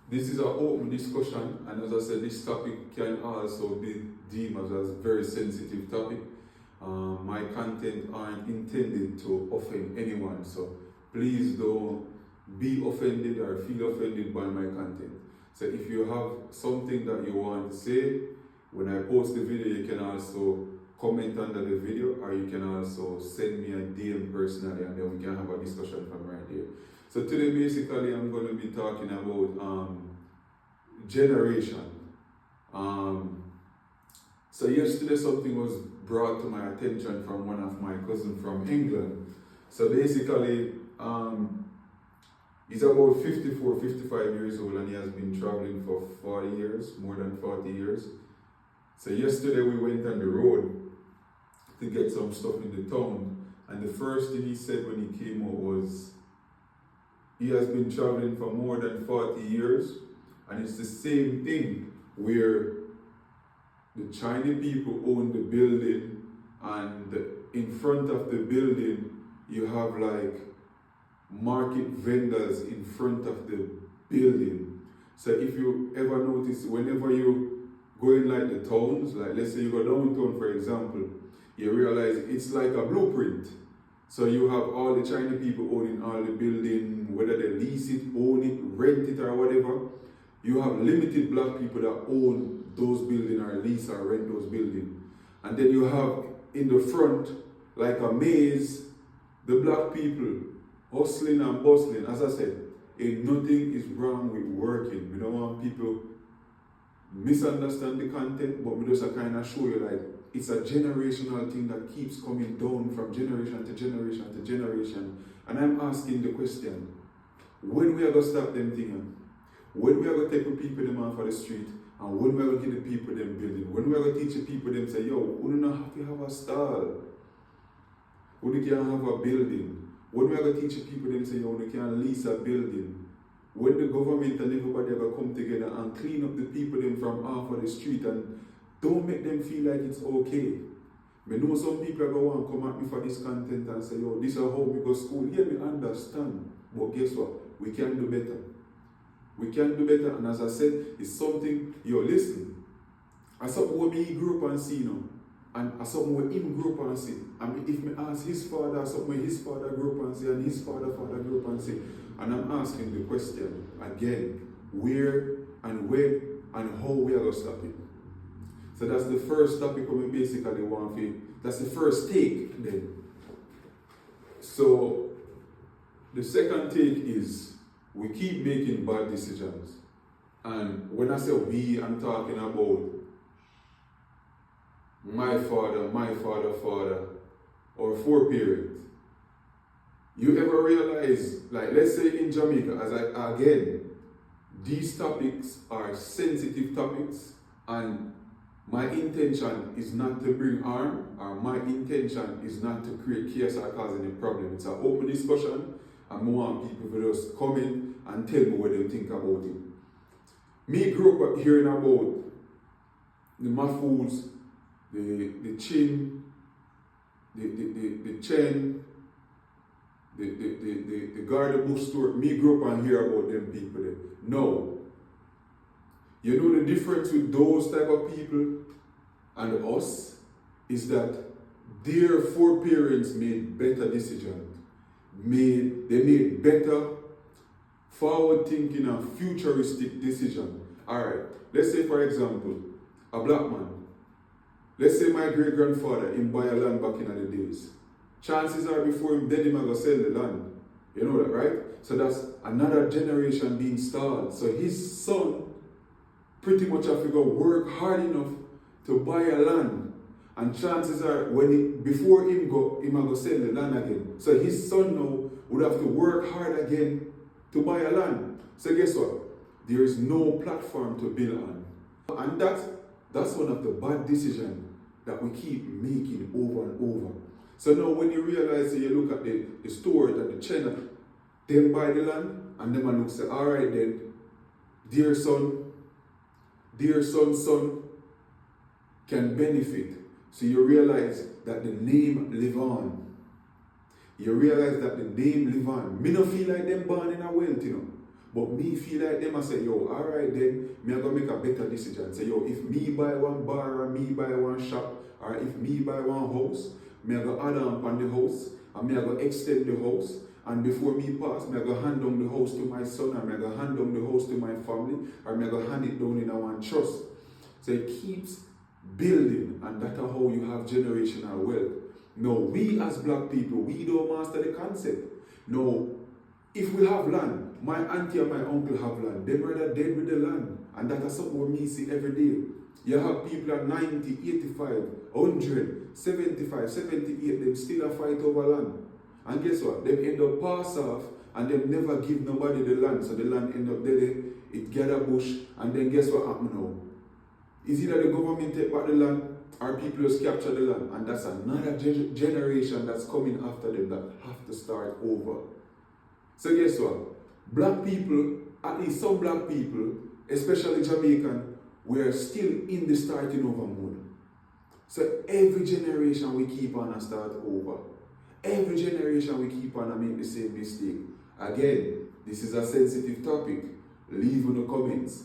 This is an open discussion, and as I said, this topic can also be deemed as a very sensitive topic. My content aren't intended to offend anyone, so please don't be offended or feel offended by my content. So if you have something that you want to say, when I post the video, you can also comment under the video, or you can also send me a DM personally, and then we can have a discussion from right there. So today basically I'm going to be talking about generation. So yesterday something was brought to my attention from one of my cousins from England. So basically he's about 54, 55 years old, and he has been traveling for 40 years, more than 40 years. So yesterday we went on the road to get some stuff in the town, and the first thing he said when he came out was, he has been traveling for more than 40 years, and it's the same thing where the Chinese people own the building, and in front of the building you have like market vendors in front of the building. So if you ever notice, whenever you go in like the towns, like let's say you go downtown for example, you realize it's like a blueprint. So you have all the Chinese people owning all the building, whether they lease it, own it, rent it or whatever. You have limited black people that own those buildings or lease or rent those buildings. And then you have in the front, like a maze, the black people hustling and bustling. As I said, nothing is wrong with working. We don't want people misunderstand the content, but we just kind of show you like it's a generational thing that keeps coming down from generation to generation to generation. And I'm asking the question, when we are going to stop them things? When we are going to take the people them off of the street? And when we are going to give the people them building? When we are going to teach the people them say, yo, we don't have to have a stall. We can't have a building. When we are going to teach the people them say, yo, we can't lease a building. When the government and everybody are going to come together and clean up the people them from off of the street and don't make them feel like it's okay. I know some people are going to come at me for this content and say, yo, this is how we go to school. Yeah, me understand. But guess what? We can do better. We can do better. And as I said, it's something, yo, listen. As something where me grew up and see, you know, and as something where him grew up and see. I mean, if me ask his father, something where his father grew up and see, and his father grew up and see. And I'm asking the question again, where and when and how we are going to stop it. So that's the first topic we basically want to, that's the first take then. So the second take is we keep making bad decisions. And when I say we, I'm talking about my father, or foreparents. You ever realize, like let's say in Jamaica, again, these topics are sensitive topics, and my intention is not to bring harm, or my intention is not to create chaos or cause any problem. It's an open discussion, and I want people to just come in and tell me what they think about it. Me grew up hearing about the mafools, the chin, the chen, the garden bookstore. Me grew up and hear about them people there. No. You know the difference with those type of people and us is that their foreparents made better decisions. They made better forward thinking and futuristic decisions. Alright, let's say for example, a black man. Let's say my great grandfather him buy a land back in the days. Chances are before him dead him gonna sell the land. You know that, right? So that's another generation being stalled. So his son pretty much have to go work hard enough to buy a land. And chances are before him go sell the land again. So his son now would have to work hard again to buy a land. So guess what? There is no platform to build on. And that's one of the bad decisions that we keep making over and over. So now when you realize that you look at the store and the channel, them buy the land and them and look say, alright then, dear son can benefit. So you realize that the name live on. You realize that the name live on. Me no feel like them born in a wealth, you know. But me feel like them I say, yo, alright then, me I gonna make a better decision. Say, yo, if me buy one bar or me buy one shop, or if me buy one house, me I go add on the house, and me I go extend the house. And before me pass, me I go hand down the house to my son, or me I go hand down the house to my family, or me I go hand it down in a one trust. So it keeps building, and that's how you have generational wealth. Now, we as black people, we don't master the concept. Now, if we have land, my auntie and my uncle have land, they brother dead with the land, and that is something we see every day. You have people at 90, 85, 100, 75, 78, them still a fight over land. And guess what? They end up pass off and they never give nobody the land. So the land end up there, it gather bush, and then guess what happen now? Is either the government take back the land or people just capture the land. And that's another generation that's coming after them that have to start over. So guess what? Black people, at least some black people, especially Jamaican, we are still in the starting over mode. So every generation we keep on and start over. Every generation we keep on and make the same mistake. Again, this is a sensitive topic. Leave in the comments.